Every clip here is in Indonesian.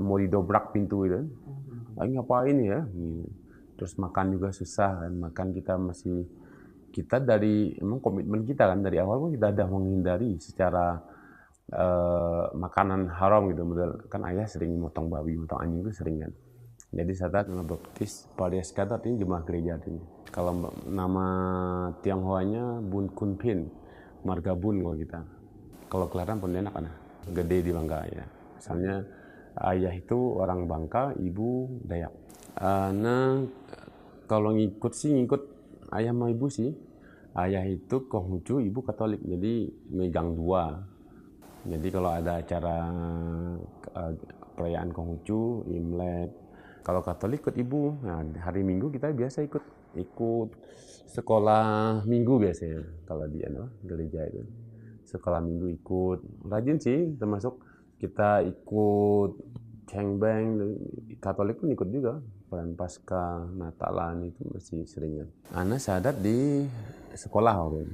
mau didobrak pintu itu, ngapain ya? Gitu. Terus makan juga susah kan, makan kita masih kita dari emang komitmen kita kan dari awal pun kita ada menghindari secara makanan haram gitu. Kan ayah sering motong babi, motong anjing itu sering kan. Jadi saya ngebaptis Pariaskata ini jemaah gereja ini. Kalau nama Tionghoanya Bun Kun Pin, marga Bun kalau kita. Kalau Kelaran Pontianak kan, gede di Bangka ya. Misalnya ayah itu orang Bangka, ibu Dayak. Nah kalau ngikut sih ngikut ayah sama ibu sih. Ayah itu Konghucu, ibu Katolik, jadi megang dua. Jadi kalau ada acara perayaan Konghucu, Imlek, kalau Katolik ikut ibu. Nah, hari Minggu kita biasa ikut sekolah Minggu biasanya kalau di gereja itu. Sekolah Minggu ikut. Rajin sih, termasuk kita ikut cengbeng. Katolik pun ikut juga. Perayaan Pasca, Natalan itu masih seringan. Ana sadat di sekolah waktu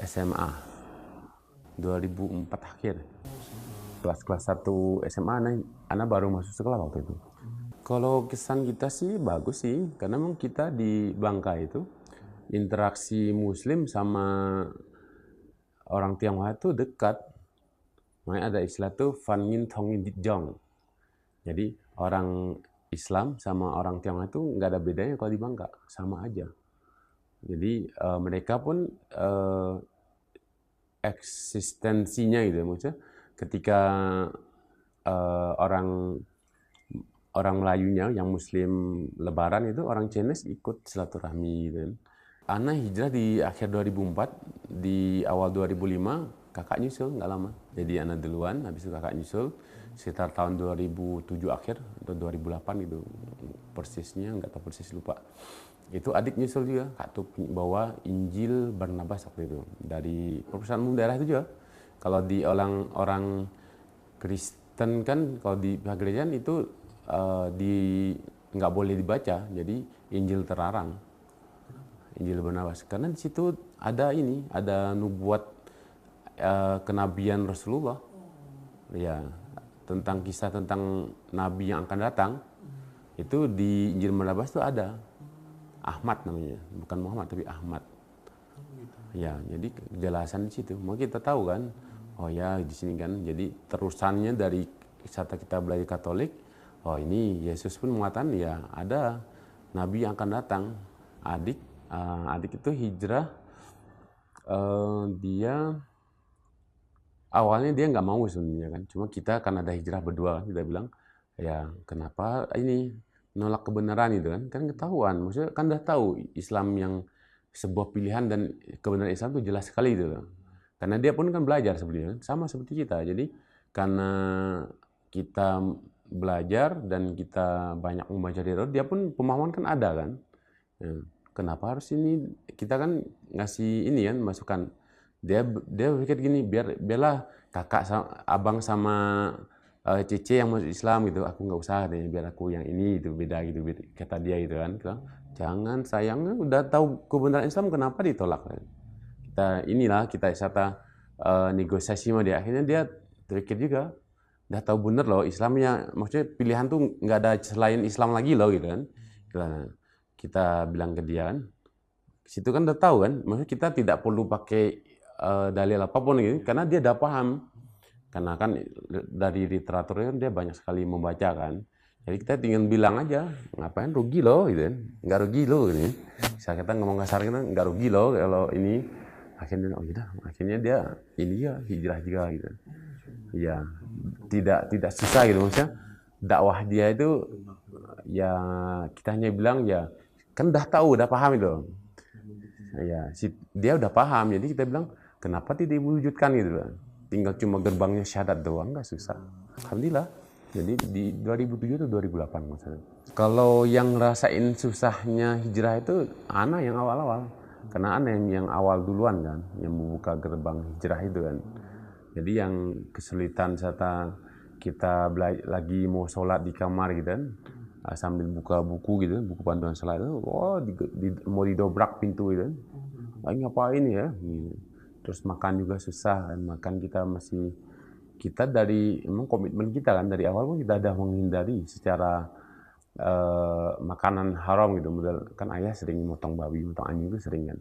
SMA 2004 akhir. Kelas 1 SMA Ana baru masuk sekolah waktu itu. Kalau kesan kita sih bagus sih, karena memang kita di Bangka itu interaksi Muslim sama orang Tionghoa itu dekat. Makanya ada istilah tuh Fan Yin Tong Yin Jong. Jadi orang Islam sama orang Tionghoa itu nggak ada bedanya kalau di Bangka, sama aja. Jadi mereka pun eksistensinya gitu, maksudnya ketika orang Melayunya yang Muslim Lebaran itu orang Chinese ikut silaturahmi gitu kan. Ana hijrah di akhir 2004, di awal 2005 kakak nyusul nggak lama. Jadi Ana duluan, habis itu kakak nyusul sekitar tahun 2007 akhir atau 2008 gitu persisnya, nggak tahu persis lupa. Itu adik nyusul juga, Kak Tup bawa Injil Barnabas waktu itu dari perusahaan umum daerah itu juga. Kalau di orang Kristen kan, kalau di pihak gereja itu nggak boleh dibaca, jadi Injil terlarang, Injil Barnabas, karena di situ ada nubuat kenabian Rasulullah, ya tentang kisah tentang nabi yang akan datang. Itu di Injil Barnabas itu ada Ahmad namanya, bukan Muhammad tapi Ahmad. Ya, jadi kejelasan di situ. Mau kita tahu kan, oh ya di sini kan, jadi terusannya dari saat kita belajar Katolik, oh ini Yesus pun mengatakan ya ada Nabi yang akan datang. Adik itu hijrah, dia awalnya dia nggak mau sebenarnya kan, cuma kita kan ada hijrah berdua kan, kita bilang ya kenapa ini menolak kebenaran itu kan ketahuan, maksudnya kan udah tahu Islam yang sebuah pilihan dan kebenaran Islam itu jelas sekali itu loh. Karena dia pun kan belajar sebenarnya sama seperti kita. Jadi karena kita belajar dan kita banyak membaca dari dia pun pemahaman kan ada kan. Ya, kenapa harus ini, kita kan ngasih ini kan masukan. Dia pikir gini, biarlah kakak abang sama Cece yang masuk Islam gitu, aku nggak usah deh, biar aku yang ini itu beda gitu, kata dia gitu kan. Jangan, sayangnya udah tahu kebenaran Islam kenapa ditolak. Kita negosiasi sama dia, akhirnya dia terpikir juga udah tahu bener loh Islamnya, maksudnya pilihan tuh nggak ada selain Islam lagi loh gitu kan. Kita bilang ke dia kan, situ kan udah tahu kan, maksudnya kita tidak perlu pakai dalil apapun gitu, karena dia udah paham. Karena kan dari literaturnya dia banyak sekali membaca kan. Jadi kita tinggal bilang aja, ngapain rugi loh gitu kan. Nggak rugi loh gitu. Bisa kita ngomong kasar kita, nggak rugi loh kalau ini. Akhirnya dia ini ya hijrah juga gitu. Ya, tidak susah gitu, maksudnya dakwah dia itu ya kita hanya bilang ya kan udah tahu, udah paham itu. Ya, dia udah paham, jadi kita bilang kenapa tidak diwujudkan gitu kan. Tinggal cuma gerbangnya syahadat doang, nggak susah. Alhamdulillah. Jadi di 2007 atau 2008 maksudnya. Kalau yang ngerasain susahnya hijrah itu anak yang awal-awal. Karena anak yang awal duluan kan, yang membuka gerbang hijrah itu kan. Jadi yang kesulitan saat kita lagi mau sholat di kamar gitu kan, sambil buka buku gitu, buku panduan sholat itu, mau didobrak pintu gitu kan. Ngapain ya? Gitu. Terus makan juga susah kan, makan kita masih kita dari emang komitmen kita kan dari awal pun kita ada menghindari secara makanan haram gitu. Kan ayah sering motong babi, motong anjing itu sering kan.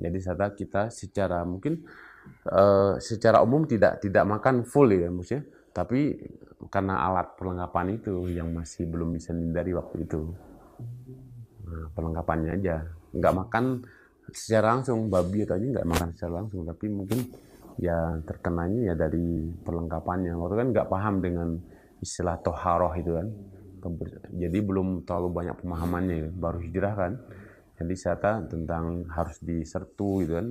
Jadi kita secara mungkin secara umum tidak makan full ya maksudnya, tapi karena alat perlengkapan itu yang masih belum bisa dihindari waktu itu. Nah, perlengkapannya aja, nggak makan secara langsung babi atau anjing nggak makan secara langsung, tapi mungkin ya terkenanya ya dari perlengkapannya. Waktu kan nggak paham dengan istilah toharoh itu kan, jadi belum terlalu banyak pemahamannya ya. Baru hijrah kan, jadi saya tentang harus disertu gitu kan,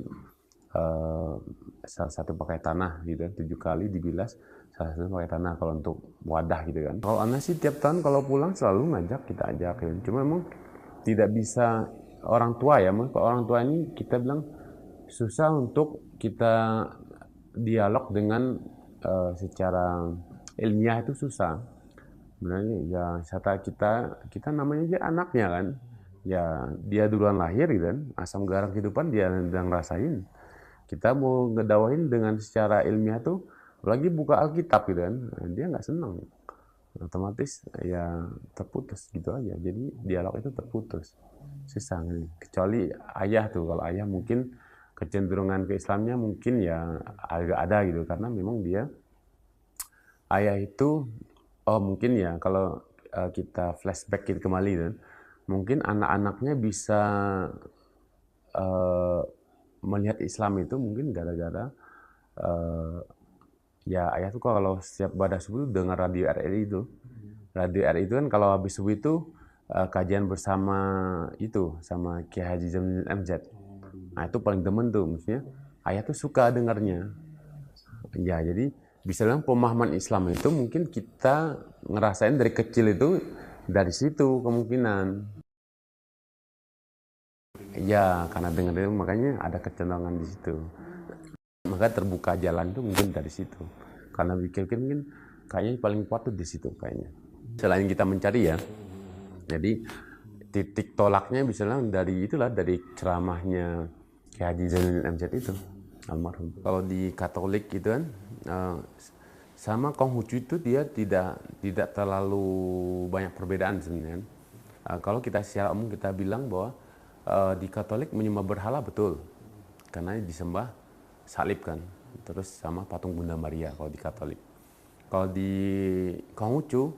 salah satu pakai tanah gitu kan, 7 kali dibilas, salah satu pakai tanah kalau untuk wadah gitu kan. Kalau anak sih tiap tahun kalau pulang selalu ngajak, kita ajak ya. Cuma emang tidak bisa orang tua ya, kalau orang tua ini kita bilang susah untuk kita dialog dengan secara ilmiah, itu susah sebenarnya. Ya kita namanya aja anaknya kan, ya dia duluan lahir gitu kan, asam garam kehidupan dia yang ngerasain. Kita mau ngedawain dengan secara ilmiah tuh lagi buka Alkitab gitu kan, dia nggak senang, otomatis ya terputus gitu aja. Jadi dialog itu terputus, susah nih. Kecuali ayah tuh, kalau ayah mungkin kecenderungan ke Islamnya mungkin ya agak ada gitu, karena memang dia ayah itu mungkin ya kalau kita flashback gitu kembali kan, mungkin anak-anaknya bisa melihat Islam itu mungkin gara-gara ya ayah tuh kalau setiap pada subuh dengar radio RRI itu. Radio RRI itu kan kalau habis subuh itu kajian bersama itu sama Kiai Haji Zainuddin MZ. Nah itu paling demen tuh, maksudnya ayah tuh suka dengarnya. Ya jadi bisa bilang pemahaman Islam itu mungkin kita ngerasain dari kecil itu dari situ kemungkinan. Ya karena dengar itu makanya ada kecenderungan di situ. Maka terbuka jalan itu mungkin dari situ. Karena pikir mungkin kayaknya paling kuat tuh di situ kayaknya. Selain kita mencari ya, jadi titik tolaknya misalnya dari itulah, dari ceramahnya Kiai Haji Zainuddin MZ itu, almarhum. Kalau di Katolik itu kan sama Konghucu itu dia tidak terlalu banyak perbedaan sebenarnya. Kalau kita secara umum kita bilang bahwa di Katolik menyembah berhala betul, karena disembah salib kan, terus sama patung Bunda Maria kalau di Katolik. Kalau di Konghucu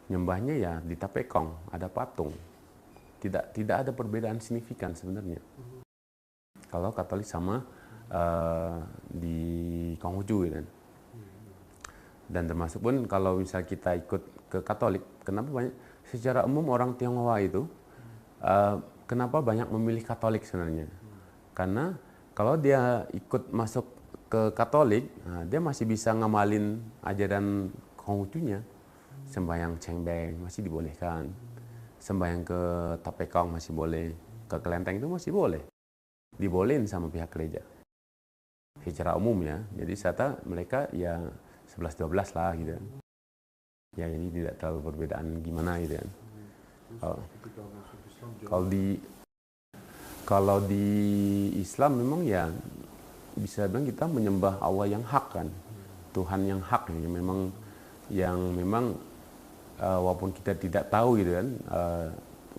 nyembahnya ya di Tapekong, ada patung. Tidak ada perbedaan signifikan sebenarnya. Kalau Katolik sama di Konghucu gitu kan. Dan termasuk pun kalau misal kita ikut ke Katolik, kenapa banyak secara umum orang Tionghoa itu kenapa banyak memilih Katolik sebenarnya? Karena kalau dia ikut masuk ke Katolik, dia masih bisa ngamalin ajaran Konghucunya. Sembahyang cengbeng masih dibolehkan, sembahyang ke Tapekong masih boleh, ke kelenteng itu masih boleh, dibolehin sama pihak gereja secara umum ya. Jadi mereka ya 11-12 lah gitu ya, jadi tidak terlalu perbedaan gimana gitu kan. Kalau di Islam memang ya bisa bilang kita menyembah Allah yang hak kan, Tuhan yang hak yang memang walaupun kita tidak tahu gitu kan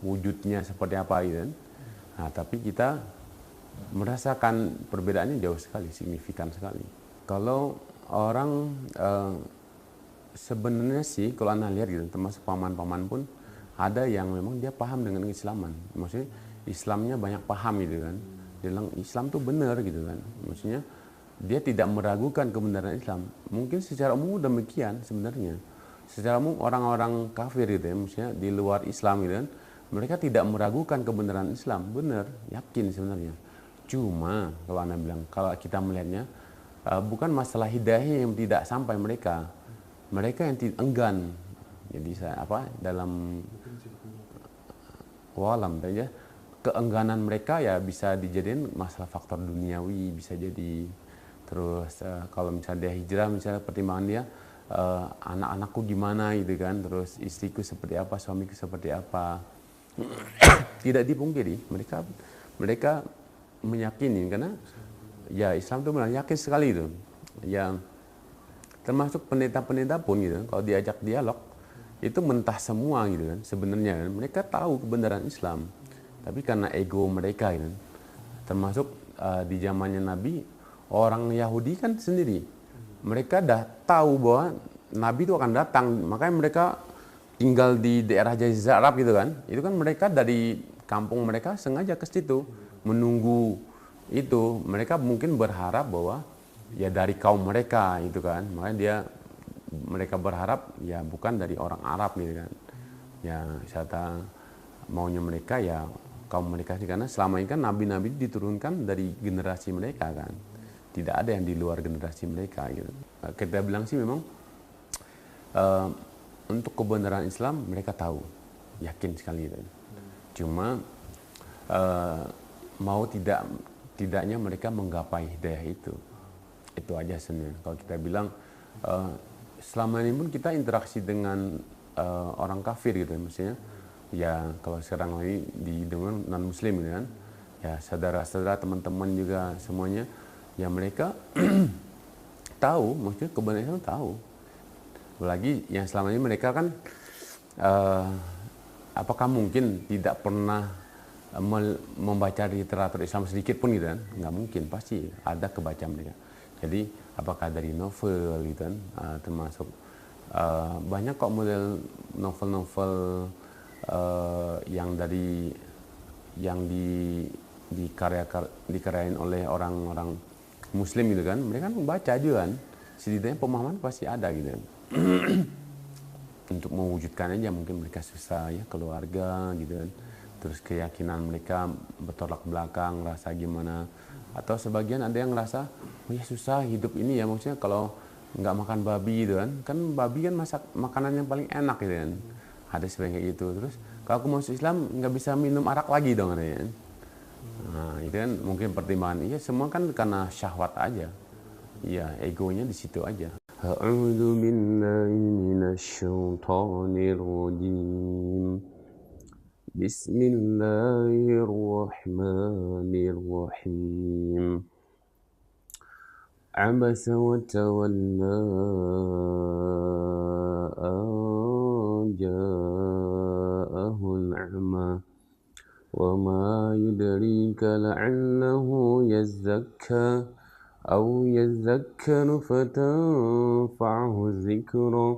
wujudnya seperti apa gitu kan, nah, tapi kita merasakan perbedaannya jauh sekali, signifikan sekali. Kalau orang sebenarnya sih kalau Anda lihat gitu, termasuk paman-paman pun ada yang memang dia paham dengan keislaman, maksudnya Islamnya banyak paham gitu kan, dia bilang Islam tuh benar gitu kan, maksudnya dia tidak meragukan kebenaran Islam. Mungkin secara umum demikian sebenarnya. Secara umum orang-orang kafir gitu ya, maksudnya di luar Islam gitu kan, mereka tidak meragukan kebenaran Islam, benar, yakin sebenarnya. Cuma kalau Anda bilang, kalau kita melihatnya bukan masalah hidayah yang tidak sampai mereka yang enggan. Jadi dalam walam saja keengganan mereka ya bisa dijadikan masalah faktor duniawi, bisa jadi. Terus kalau misalnya dia hijrah, misalnya pertimbangan dia anak-anakku gimana gitu kan, terus istriku seperti apa, suamiku seperti apa. Tidak dipungkiri mereka meyakini, karena ya Islam itu yakin sekali itu. Ya termasuk pendeta-pendeta pun gitu, kalau diajak dialog itu mentah semua gitu kan. Sebenarnya kan mereka tahu kebenaran Islam, tapi karena ego mereka gitu. Termasuk di zamannya Nabi, orang Yahudi kan sendiri, mereka dah tahu bahwa Nabi itu akan datang, makanya mereka tinggal di daerah Jazirah Arab gitu kan. Itu kan mereka dari kampung mereka sengaja ke situ menunggu itu. Mereka mungkin berharap bahwa ya dari kaum mereka itu kan, makanya mereka berharap ya bukan dari orang Arab gitu kan. Ya serta maunya mereka ya kaum mereka sih, karena selama ini kan nabi-nabi diturunkan dari generasi mereka kan, tidak ada yang di luar generasi mereka gitu. Kita bilang sih memang untuk kebenaran Islam mereka tahu, yakin sekali gitu. Cuma mau tidaknya mereka menggapai hidayah itu aja sebenarnya. Kalau kita bilang selama ini pun kita interaksi dengan orang kafir gitu ya, maksudnya ya kalau sekarang lagi di dengan non muslim gitu kan, ya saudara-saudara, teman-teman juga semuanya, ya mereka tahu, maksudnya kebenaran Islam tahu. Apalagi yang selama ini mereka kan apakah mungkin tidak pernah membaca literatur Islam sedikit pun gitu kan? Nggak mungkin, pasti ada kebaca mereka. Jadi apakah dari novel gitu kan, termasuk banyak kok model novel-novel yang dikaryain oleh orang-orang Muslim gitu kan, mereka kan membaca juga kan, setidaknya pemahaman pasti ada gitu kan. Untuk mewujudkan aja mungkin mereka susah ya, keluarga gitu kan, terus keyakinan mereka bertolak belakang, rasa gimana, atau sebagian ada yang ngerasa oh ya susah hidup ini ya, maksudnya kalau nggak makan babi gitu kan babi kan masak makanan yang paling enak gitu kan, ada sebagian kayak gitu. Terus kalau aku masuk Islam nggak bisa minum arak lagi dong katanya kan. Nah itu kan mungkin pertimbangan, iya semua kan karena syahwat aja, iya egonya di situ aja. A'udzu billahi minasyaitonir rajim. Bismillahirrahmanirrahim. Abasa wa tawalla an ja'ahul a'ma wa ma yudrika la'allahu yazzakka أو يذكر فتنفعه الذكرى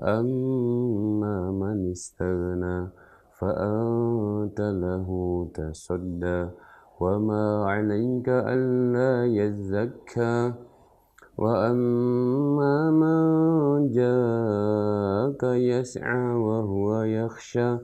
أما من استغنى فأنت له تصدى وما عليك ألا يزكى وأما من جاءك يسعى وهو يخشى